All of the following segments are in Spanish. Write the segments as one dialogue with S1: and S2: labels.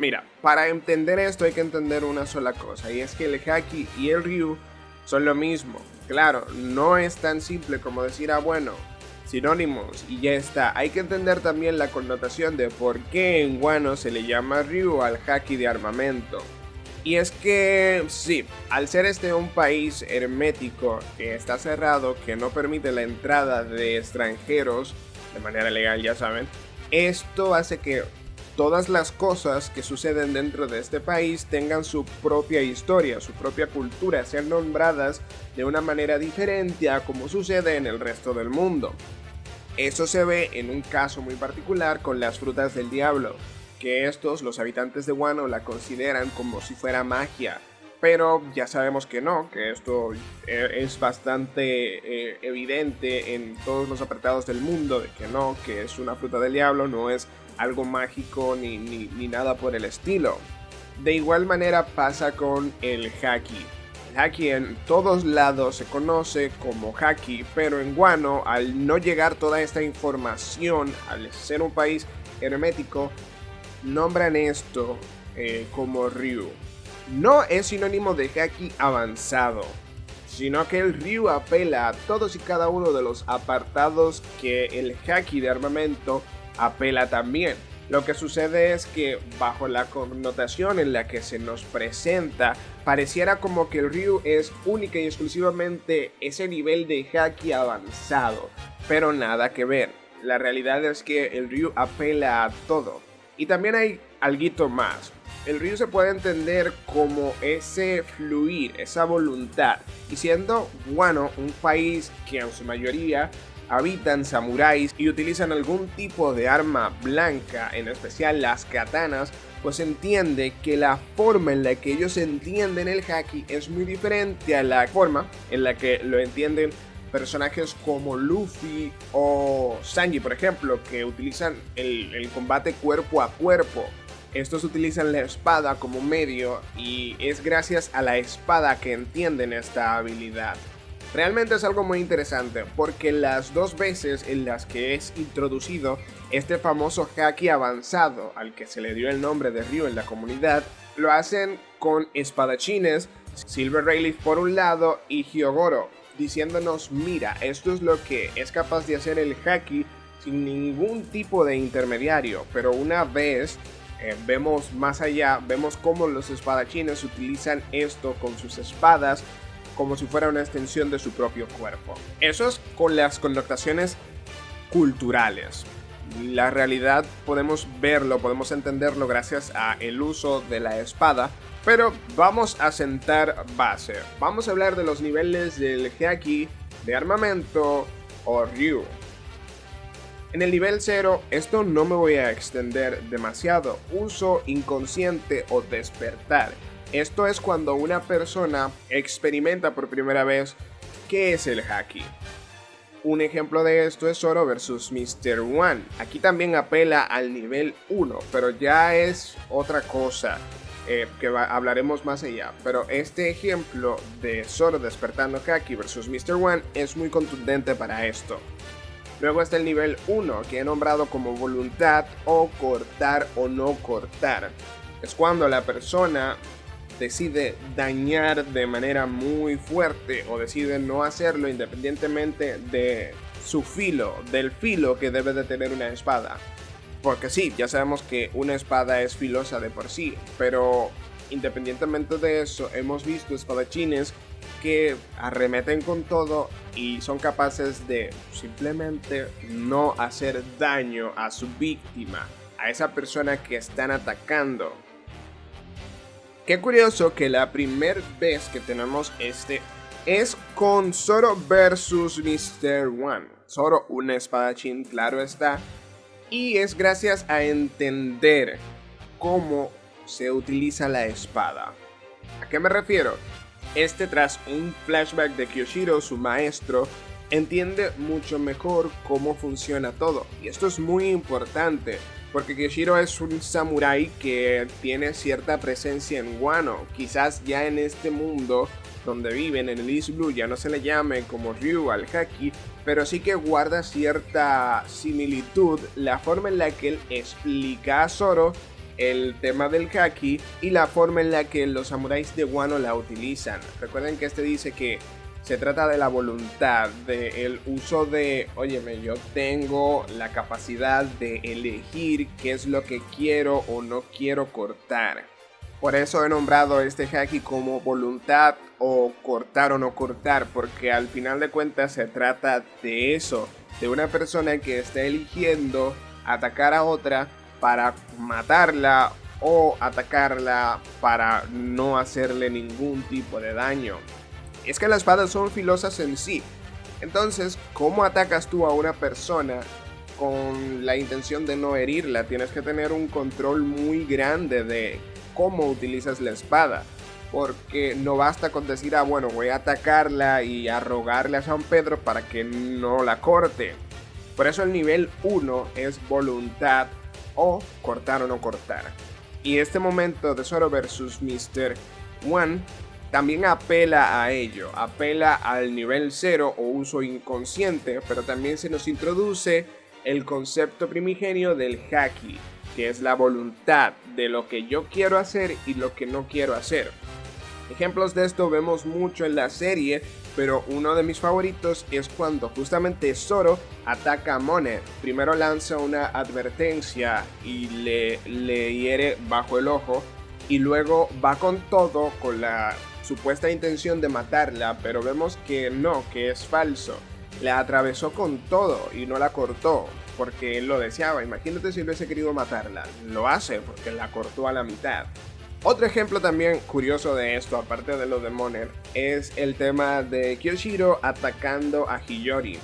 S1: Mira, para entender esto hay que entender una sola cosa, y es que el haki y el ryu son lo mismo. Claro, no es tan simple como decir, bueno, sinónimos y ya está. Hay que entender también la connotación de por qué en Wano se le llama ryu al haki de armamento. Y es que sí, al ser este un país hermético que está cerrado, que no permite la entrada de extranjeros de manera legal, ya saben, esto hace que todas las cosas que suceden dentro de este país tengan su propia historia, su propia cultura, sean nombradas de una manera diferente a como sucede en el resto del mundo. Eso se ve en un caso muy particular con las frutas del diablo, que estos, los habitantes de Wano, la consideran como si fuera magia. Pero ya sabemos que no, que esto es bastante evidente en todos los apartados del mundo, de que no, que es una fruta del diablo, no es algo mágico ni nada por el estilo. De igual manera pasa con el haki. El haki en todos lados se conoce como haki, pero en Wano, al no llegar toda esta información, al ser un país hermético, nombran esto como ryu. No es sinónimo de haki avanzado, sino que el ryu apela a todos y cada uno de los apartados que el haki de armamento apela también. Lo que sucede es que bajo la connotación en la que se nos presenta, pareciera como que el ryu es única y exclusivamente ese nivel de haki avanzado, pero nada que ver. La realidad es que el ryu apela a todo. Y también hay alguito más. El ryu se puede entender como ese fluir, esa voluntad. Y siendo Wano un país que en su mayoría habitan samuráis y utilizan algún tipo de arma blanca, en especial las katanas, pues entiende que la forma en la que ellos entienden el haki es muy diferente a la forma en la que lo entienden personajes como Luffy o Sanji, por ejemplo, que utilizan el combate cuerpo a cuerpo. Estos utilizan la espada como medio y es gracias a la espada que entienden esta habilidad. Realmente es algo muy interesante porque las dos veces en las que es introducido este famoso haki avanzado al que se le dio el nombre de Ryu en la comunidad, lo hacen con espadachines, Silver Rayleigh por un lado y Hyogoro, diciéndonos mira, esto es lo que es capaz de hacer el haki sin ningún tipo de intermediario, pero una vez vemos más allá, vemos cómo los espadachines utilizan esto con sus espadas como si fuera una extensión de su propio cuerpo. Eso es con las connotaciones culturales. La realidad podemos verlo, podemos entenderlo gracias a el uso de la espada, pero vamos a sentar base. Vamos a hablar de los niveles del haki, de armamento o ryu. En el nivel 0, esto no me voy a extender demasiado. Uso inconsciente o despertar. Esto es cuando una persona experimenta por primera vez qué es el haki. Un ejemplo de esto es Zoro vs Mr. One. Aquí también apela al nivel 1, pero ya es otra cosa hablaremos más allá. Pero este ejemplo de Zoro despertando haki vs Mr. One es muy contundente para esto. Luego está el nivel 1, que he nombrado como voluntad o cortar o no cortar. Es cuando la persona decide dañar de manera muy fuerte o decide no hacerlo independientemente de su filo, del filo que debe de tener una espada. Porque sí, ya sabemos que una espada es filosa de por sí, pero independientemente de eso, hemos visto espadachines que arremeten con todo y son capaces de simplemente no hacer daño a su víctima, a esa persona que están atacando. Qué curioso que la primera vez que tenemos este es con Zoro versus Mr. One. Zoro, un espadachín, claro está, y es gracias a entender cómo se utiliza la espada. ¿A qué me refiero? Tras un flashback de Kyoshiro, su maestro, entiende mucho mejor cómo funciona todo. Y esto es muy importante, porque Kyoshiro es un samurái que tiene cierta presencia en Wano. Quizás ya en este mundo donde viven, en el East Blue, ya no se le llame como Ryu al haki, pero sí que guarda cierta similitud la forma en la que él explica a Zoro el tema del haki y la forma en la que los samuráis de Wano la utilizan. Recuerden que este dice que se trata de la voluntad, del uso de, óyeme, yo tengo la capacidad de elegir qué es lo que quiero o no quiero cortar. Por eso he nombrado este haki como voluntad o cortar o no cortar, porque al final de cuentas se trata de eso, de una persona que está eligiendo atacar a otra para matarla o atacarla para no hacerle ningún tipo de daño. Es que las espadas son filosas en sí. Entonces, ¿cómo atacas tú a una persona con la intención de no herirla? Tienes que tener un control muy grande de cómo utilizas la espada. Porque no basta con decir, bueno, voy a atacarla y a rogarle a San Pedro para que no la corte. Por eso el nivel 1 es voluntad o cortar o no cortar. Y este momento de Zoro versus Mr. One también apela a ello, apela al nivel 0 o uso inconsciente, pero también se nos introduce el concepto primigenio del haki, que es la voluntad de lo que yo quiero hacer y lo que no quiero hacer. Ejemplos de esto vemos mucho en la serie, pero uno de mis favoritos es cuando justamente Zoro ataca a Monet. Primero lanza una advertencia y le hiere bajo el ojo, y luego va con todo, con la supuesta intención de matarla, pero vemos que no, que es falso. La atravesó con todo y no la cortó, porque él lo deseaba. Imagínate si hubiese querido matarla. Lo hace porque la cortó a la mitad. Otro ejemplo también curioso de esto, aparte de lo de Moner, es el tema de Kyoshiro atacando a Hiyori.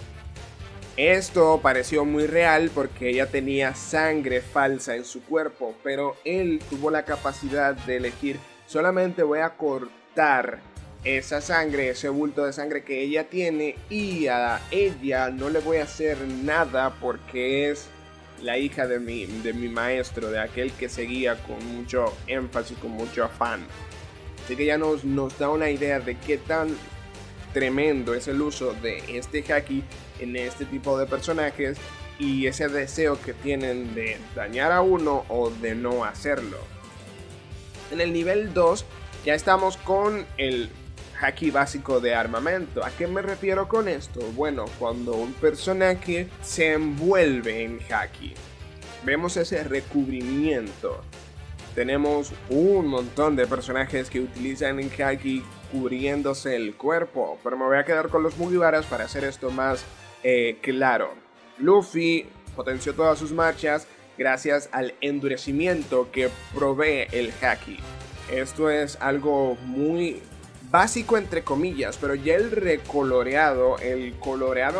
S1: Esto pareció muy real porque ella tenía sangre falsa en su cuerpo, pero él tuvo la capacidad de elegir: solamente voy a cortar esa sangre, ese bulto de sangre que ella tiene, y a ella no le voy a hacer nada porque es la hija de mi maestro, de aquel que seguía con mucho énfasis, con mucho afán. Así que ya nos da una idea de qué tan tremendo es el uso de este haki en este tipo de personajes y ese deseo que tienen de dañar a uno o de no hacerlo. En el nivel 2 ya estamos con el haki básico de armamento. ¿A qué me refiero con esto? Bueno, cuando un personaje se envuelve en haki, vemos ese recubrimiento. Tenemos un montón de personajes que utilizan el haki cubriéndose el cuerpo, pero me voy a quedar con los Mugiwaras para hacer esto más claro. Luffy potenció todas sus marchas gracias al endurecimiento que provee el haki. Esto es algo muy básico entre comillas, pero ya el coloreado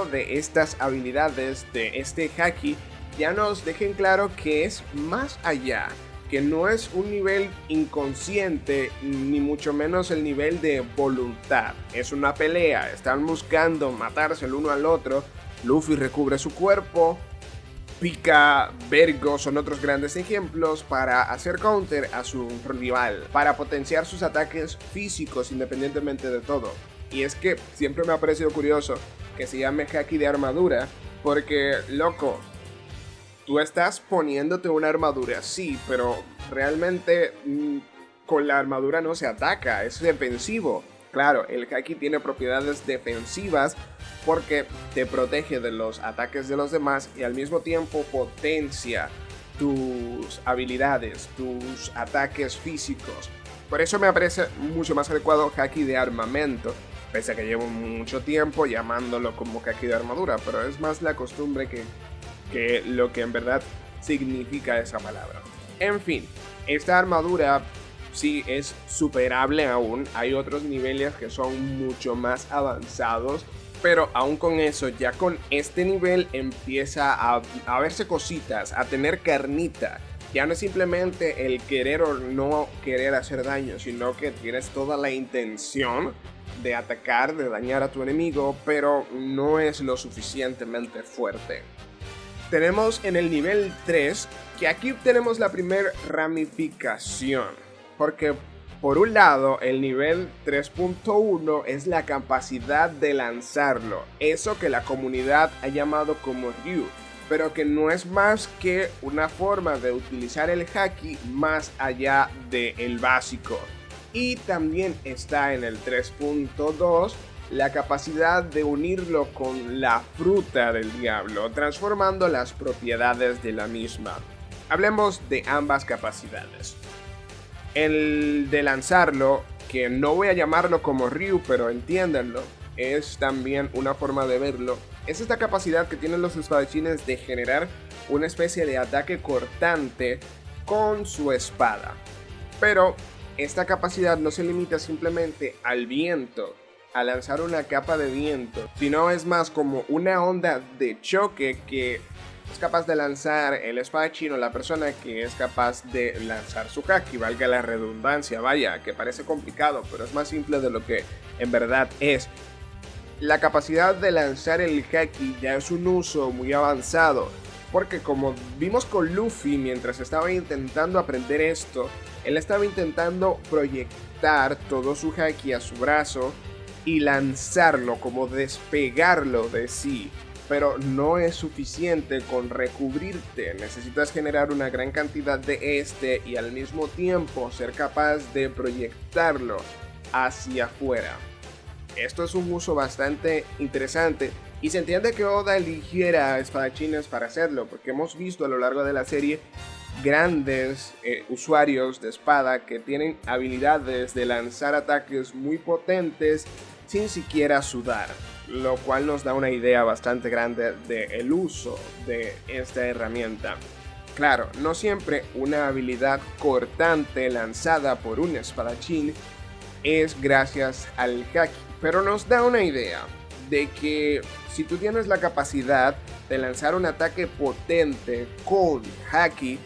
S1: de estas habilidades de este haki ya nos dejen claro que es más allá, que no es un nivel inconsciente, ni mucho menos el nivel de voluntad. Es una pelea, están buscando matarse el uno al otro. Luffy recubre su cuerpo, Pika, Vergo son otros grandes ejemplos para hacer counter a su rival, para potenciar sus ataques físicos independientemente de todo. Y es que siempre me ha parecido curioso que se llame haki de armadura, porque, loco, tú estás poniéndote una armadura, sí, pero realmente con la armadura no se ataca, es defensivo. Claro, el haki tiene propiedades defensivas porque te protege de los ataques de los demás y al mismo tiempo potencia tus habilidades, tus ataques físicos. Por eso me parece mucho más adecuado haki de armamento, pese a que llevo mucho tiempo llamándolo como haki de armadura, pero es más la costumbre que lo que en verdad significa esa palabra. En fin, esta armadura sí es superable aún, hay otros niveles que son mucho más avanzados, pero aún con eso, ya con este nivel empieza a verse cositas, a tener carnita. Ya no es simplemente el querer o no querer hacer daño, sino que tienes toda la intención de atacar, de dañar a tu enemigo, pero no es lo suficientemente fuerte. Tenemos en el nivel 3, que aquí tenemos la primera ramificación, porque por un lado el nivel 3.1 es la capacidad de lanzarlo, eso que la comunidad ha llamado como Ryu. pero que no es más que una forma de utilizar el haki más allá del básico. Y también está en el 3.2 la capacidad de unirlo con la fruta del diablo, transformando las propiedades de la misma. Hablemos de ambas capacidades. El de lanzarlo, que no voy a llamarlo como Ryu, pero entiéndanlo, es también una forma de verlo. Es esta capacidad que tienen los espadachines de generar una especie de ataque cortante con su espada. Pero esta capacidad no se limita simplemente al viento, a lanzar una capa de viento, sino es más como una onda de choque que es capaz de lanzar el espadachín o la persona que es capaz de lanzar su haki, valga la redundancia, vaya, que parece complicado, pero es más simple de lo que en verdad es. La capacidad de lanzar el haki ya es un uso muy avanzado, porque como vimos con Luffy mientras estaba intentando aprender esto, él estaba intentando proyectar todo su haki a su brazo y lanzarlo, como despegarlo de sí. Pero no es suficiente con recubrirte, necesitas generar una gran cantidad de este y al mismo tiempo ser capaz de proyectarlo hacia afuera. Esto es un uso bastante interesante y se entiende que Oda eligiera espadachines para hacerlo, porque hemos visto a lo largo de la serie grandes usuarios de espada que tienen habilidades de lanzar ataques muy potentes sin siquiera sudar, lo cual nos da una idea bastante grande del uso de esta herramienta. Claro, no siempre una habilidad cortante lanzada por un espadachín es gracias al haki, pero nos da una idea de que si tú tienes la capacidad de lanzar un ataque potente con haki,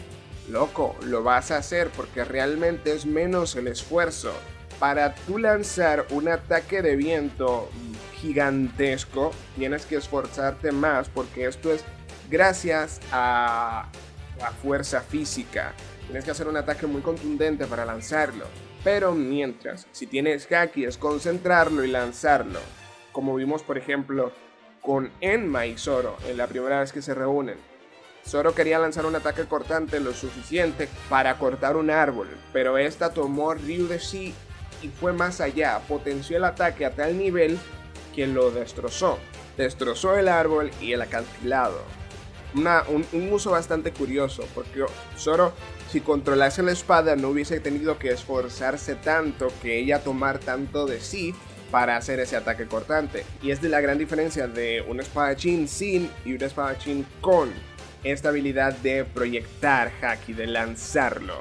S1: loco, lo vas a hacer porque realmente es menos el esfuerzo. Para tú lanzar un ataque de viento gigantesco, tienes que esforzarte más porque esto es gracias a la fuerza física. Tienes que hacer un ataque muy contundente para lanzarlo. Pero mientras, si tienes haki, es concentrarlo y lanzarlo. Como vimos, por ejemplo, con Enma y Zoro en la primera vez que se reúnen. Zoro quería lanzar un ataque cortante lo suficiente para cortar un árbol, pero esta tomó Ryu de sí y fue más allá, potenció el ataque a tal nivel que lo destrozó. Destrozó el árbol y el acantilado. Un uso bastante curioso, porque Zoro, si controlase la espada, no hubiese tenido que esforzarse tanto, que ella tomar tanto de sí para hacer ese ataque cortante. Y es de la gran diferencia de un espadachín sin y un espadachín con esta habilidad de proyectar haki, de lanzarlo.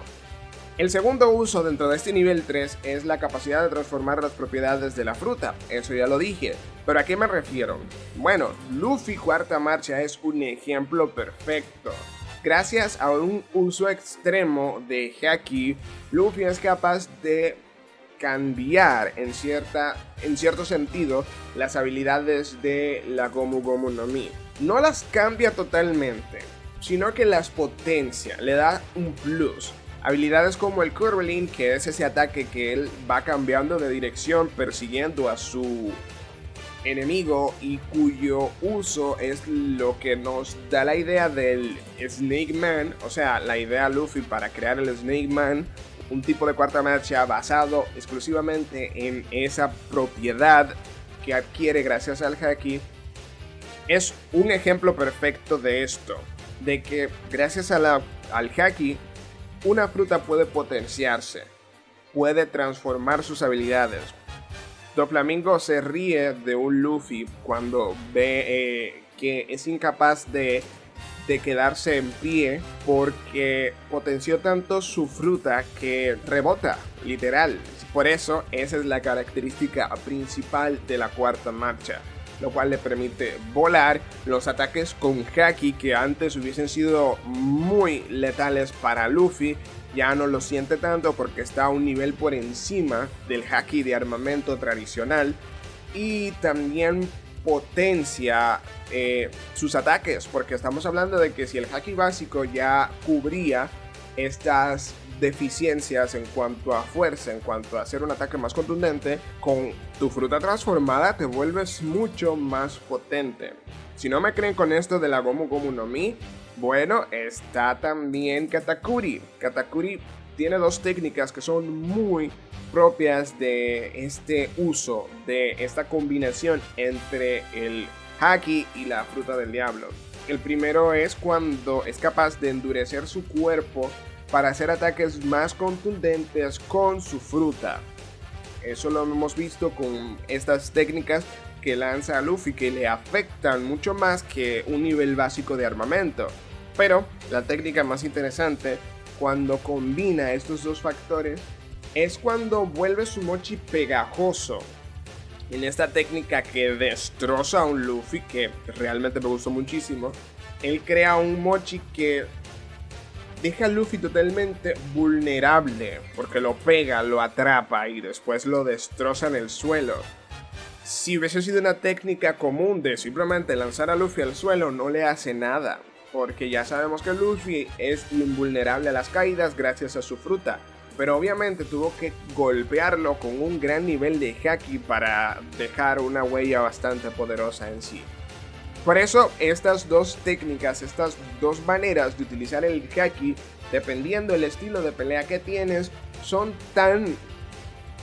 S1: El segundo uso dentro de este nivel 3 es la capacidad de transformar las propiedades de la fruta, eso ya lo dije, pero ¿a qué me refiero? Bueno, Luffy Cuarta Marcha es un ejemplo perfecto. Gracias a un uso extremo de haki, Luffy es capaz de cambiar en cierto sentido las habilidades de la Gomu Gomu no Mi. No las cambia totalmente, sino que las potencia, le da un plus. Habilidades como el Curveling, que es ese ataque que él va cambiando de dirección persiguiendo a su enemigo y cuyo uso es lo que nos da la idea del Snake Man, o sea, la idea Luffy para crear el Snake Man, un tipo de cuarta marcha basado exclusivamente en esa propiedad que adquiere gracias al haki. Es un ejemplo perfecto de esto, de que gracias a al haki, una fruta puede potenciarse, puede transformar sus habilidades. Doflamingo se ríe de un Luffy cuando ve que es incapaz de quedarse en pie porque potenció tanto su fruta que rebota, literal. Por eso, esa es la característica principal de la cuarta marcha, lo cual le permite volar. Los ataques con haki que antes hubiesen sido muy letales para Luffy ya no lo siente tanto porque está a un nivel por encima del haki de armamento tradicional, y también potencia sus ataques, porque estamos hablando de que si el haki básico ya cubría estas deficiencias en cuanto a fuerza, en cuanto a hacer un ataque más contundente, con tu fruta transformada te vuelves mucho más potente. Si no me creen con esto de la Gomu Gomu no Mi, bueno, está también Katakuri. Katakuri tiene dos técnicas que son muy propias de este uso, de esta combinación entre el Haki y la fruta del diablo. El primero es cuando es capaz de endurecer su cuerpo para hacer ataques más contundentes con su fruta. Eso lo hemos visto con estas técnicas que lanza a Luffy, que le afectan mucho más que un nivel básico de armamento. Pero la técnica más interesante, cuando combina estos dos factores, es cuando vuelve su mochi pegajoso. En esta técnica que destroza a un Luffy, que realmente me gustó muchísimo, él crea un mochi que deja a Luffy totalmente vulnerable, porque lo pega, lo atrapa y después lo destroza en el suelo. Si hubiese sido una técnica común de simplemente lanzar a Luffy al suelo, no le hace nada, porque ya sabemos que Luffy es invulnerable a las caídas gracias a su fruta. Pero obviamente tuvo que golpearlo con un gran nivel de Haki para dejar una huella bastante poderosa en sí. Por eso estas dos técnicas, estas dos maneras de utilizar el Haki, dependiendo del estilo de pelea que tienes, son tan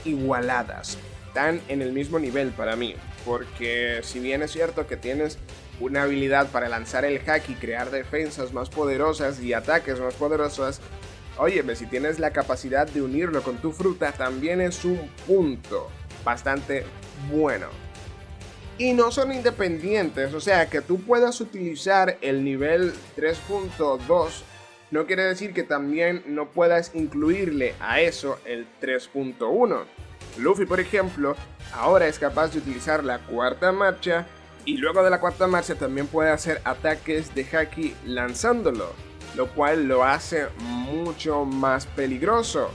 S1: igualadas, tan en el mismo nivel para mí. Porque si bien es cierto que tienes una habilidad para lanzar el Haki, crear defensas más poderosas y ataques más poderosos, óyeme, si tienes la capacidad de unirlo con tu fruta, también es un punto bastante bueno. Y no son independientes, o sea, que tú puedas utilizar el nivel 3.2 no quiere decir que también no puedas incluirle a eso el 3.1. Luffy, por ejemplo, ahora es capaz de utilizar la cuarta marcha y luego de la cuarta marcha también puede hacer ataques de Haki lanzándolo, lo cual lo hace mucho más peligroso.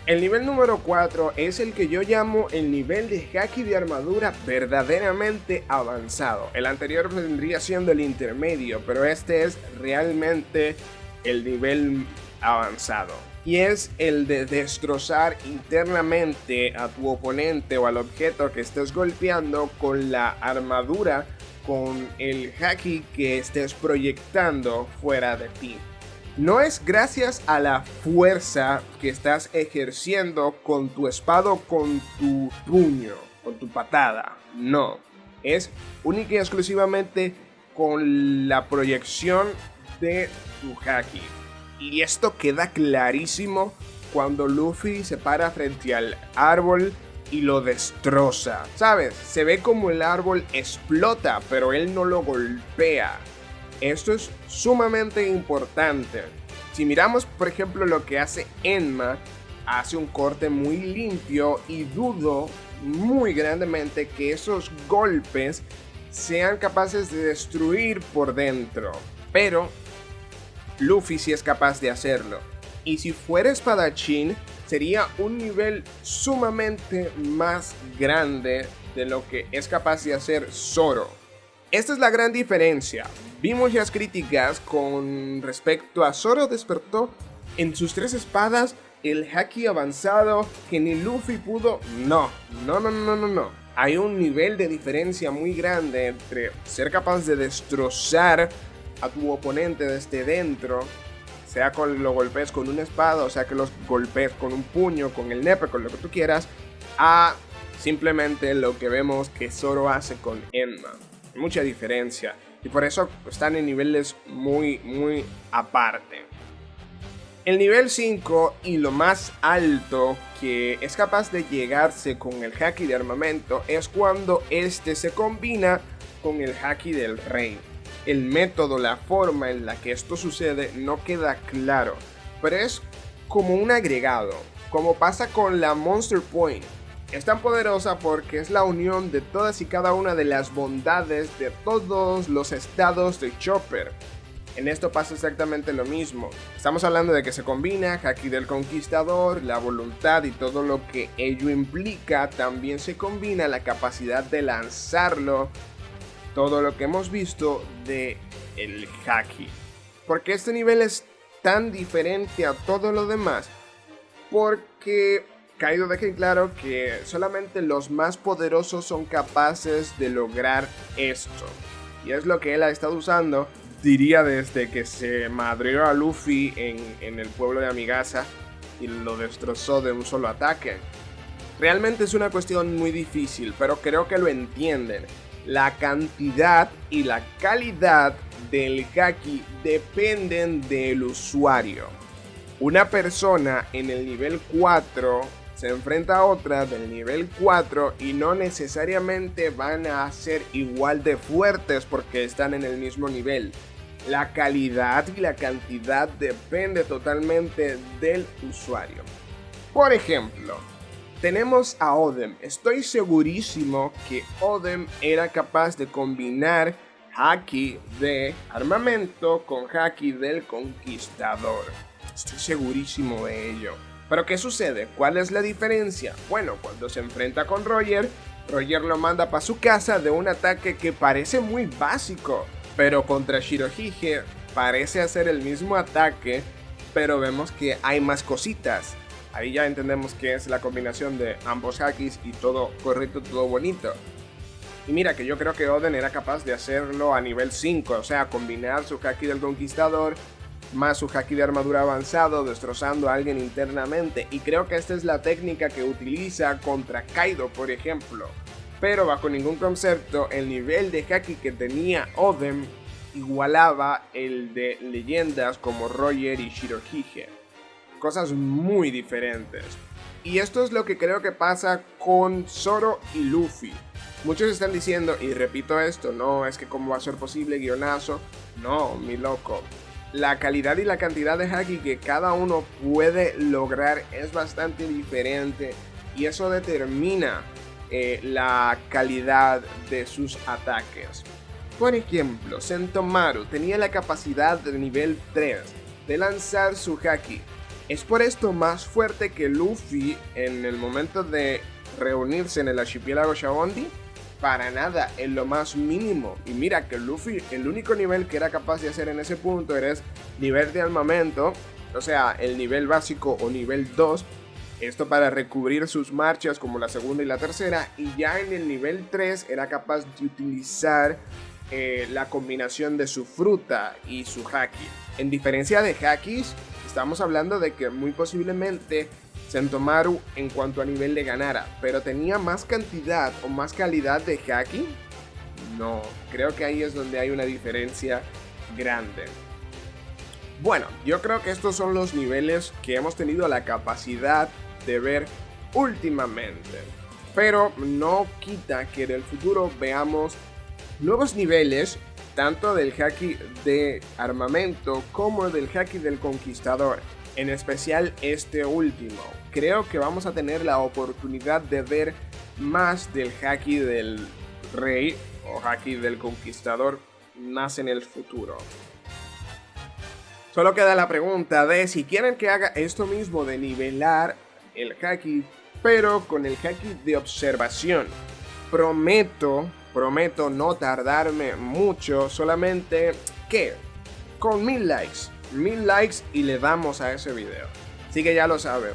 S1: El nivel número 4 es el que yo llamo el nivel de Haki de armadura verdaderamente avanzado. El anterior vendría siendo el intermedio, pero este es realmente el nivel avanzado. Y es el de destrozar internamente a tu oponente o al objeto que estés golpeando con la armadura, con el Haki que estés proyectando fuera de ti. No es gracias a la fuerza que estás ejerciendo con tu espada, con tu puño, con tu patada. No, es única y exclusivamente con la proyección de tu Haki. Y esto queda clarísimo cuando Luffy se para frente al árbol y lo destroza. ¿Sabes? Se ve como el árbol explota, pero él no lo golpea. Esto es sumamente importante. Si miramos, por ejemplo, lo que hace Enma, hace un corte muy limpio y dudo muy grandemente que esos golpes sean capaces de destruir por dentro. Pero Luffy sí es capaz de hacerlo. Y si fuera espadachín, sería un nivel sumamente más grande de lo que es capaz de hacer Zoro. Esta es la gran diferencia. Vimos las críticas con respecto a Zoro despertó en sus 3 espadas el Haki avanzado que ni Luffy pudo. No. Hay un nivel de diferencia muy grande entre ser capaz de destrozar a tu oponente desde dentro, sea con lo golpes con una espada, o sea que los golpes con un puño, con el nepe, con lo que tú quieras, a simplemente lo que vemos que Zoro hace con Enma. Mucha diferencia y por eso están en niveles muy aparte. El nivel 5 y lo más alto que es capaz de llegarse con el Haki de armamento es cuando este se combina con el Haki del rey. El método, la forma en la que esto sucede no queda claro, pero es como un agregado, como pasa con la Monster Point. Es tan poderosa porque es la unión de todas y cada una de las bondades de todos los estados de Chopper. En esto pasa exactamente lo mismo. Estamos hablando de que se combina Haki del Conquistador, la voluntad y todo lo que ello implica. También se combina la capacidad de lanzarlo, todo lo que hemos visto de el Haki. Porque este nivel es tan diferente a todo lo demás, porque Kaido deja en claro que solamente los más poderosos son capaces de lograr esto. Y es lo que él ha estado usando, diría, desde que se madreó a Luffy en el pueblo de Amigasa y lo destrozó de un solo ataque. Realmente es una cuestión muy difícil, pero creo que lo entienden. La cantidad y la calidad del haki dependen del usuario. Una persona en el nivel 4 se enfrenta a otra del nivel 4 y no necesariamente van a ser igual de fuertes porque están en el mismo nivel. La calidad y la cantidad depende totalmente del usuario. Por ejemplo, tenemos a Oden. Estoy segurísimo que Oden era capaz de combinar haki de armamento con haki del conquistador. Estoy segurísimo de ello. Pero ¿qué sucede? ¿Cuál es la diferencia? Bueno, cuando se enfrenta con Roger, Roger lo manda para su casa de un ataque que parece muy básico, pero contra Shirohige parece hacer el mismo ataque, pero vemos que hay más cositas. Ahí ya entendemos que es la combinación de ambos hakis y todo correcto, todo bonito. Y mira que yo creo que Oden era capaz de hacerlo a nivel 5, o sea, combinar su haki del conquistador más su haki de armadura avanzado, destrozando a alguien internamente, y creo que esta es la técnica que utiliza contra Kaido, por ejemplo. Pero bajo ningún concepto el nivel de haki que tenía Oden igualaba el de leyendas como Roger y Shirohige. Cosas muy diferentes. Y esto es lo que creo que pasa con Zoro y Luffy. Muchos están diciendo, y repito esto, no, es que cómo va a ser posible, guionazo. No, mi loco. La calidad y la cantidad de haki que cada uno puede lograr es bastante diferente y eso determina la calidad de sus ataques. Por ejemplo, Sentomaru tenía la capacidad de nivel 3 de lanzar su haki. Es por esto más fuerte que Luffy en el momento de reunirse en el archipiélago Shabondi. Para nada, en lo más mínimo. Y mira que Luffy, el único nivel que era capaz de hacer en ese punto era nivel de armamento, o sea, el nivel básico o nivel 2. Esto para recubrir sus marchas como la segunda y la tercera. Y ya en el nivel 3 era capaz de utilizar la combinación de su fruta y su haki. En diferencia de hakis, estamos hablando de que muy posiblemente Sentomaru en cuanto a nivel le ganara, pero ¿tenía más cantidad o más calidad de haki? No, creo que ahí es donde hay una diferencia grande. Bueno, yo creo que estos son los niveles que hemos tenido la capacidad de ver últimamente, pero no quita que en el futuro veamos nuevos niveles, tanto del haki de armamento como del haki del conquistador. En especial este último. Creo que vamos a tener la oportunidad de ver más del haki del rey o haki del conquistador más en el futuro. Solo queda la pregunta de si quieren que haga esto mismo de nivelar el haki, pero con el haki de observación. Prometo no tardarme mucho, solamente que con 1000 likes. 1000 likes y le damos a ese video. Así que ya lo saben.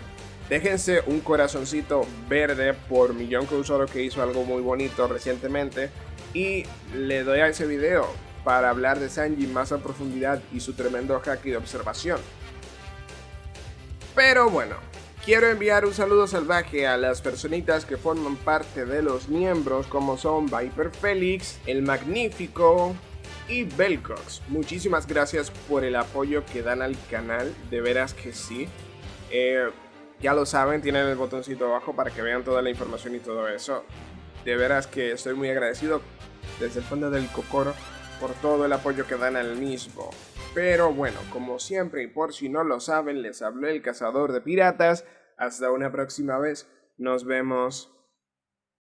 S1: Déjense un corazoncito verde por Millón Cruzoro, que hizo algo muy bonito recientemente. Y le doy a ese video para hablar de Sanji más a profundidad y su tremendo haki de observación. Pero bueno, quiero enviar un saludo salvaje a las personitas que forman parte de los miembros, como son Viper Félix, El Magnífico y Belcox. Muchísimas gracias por el apoyo que dan al canal, de veras que sí. Ya lo saben, tienen el botoncito abajo para que vean toda la información y todo eso. De veras que estoy muy agradecido desde el fondo del cocoro por todo el apoyo que dan al mismo. Pero bueno, como siempre y por si no lo saben, les habló el cazador de piratas. Hasta una próxima vez, nos vemos.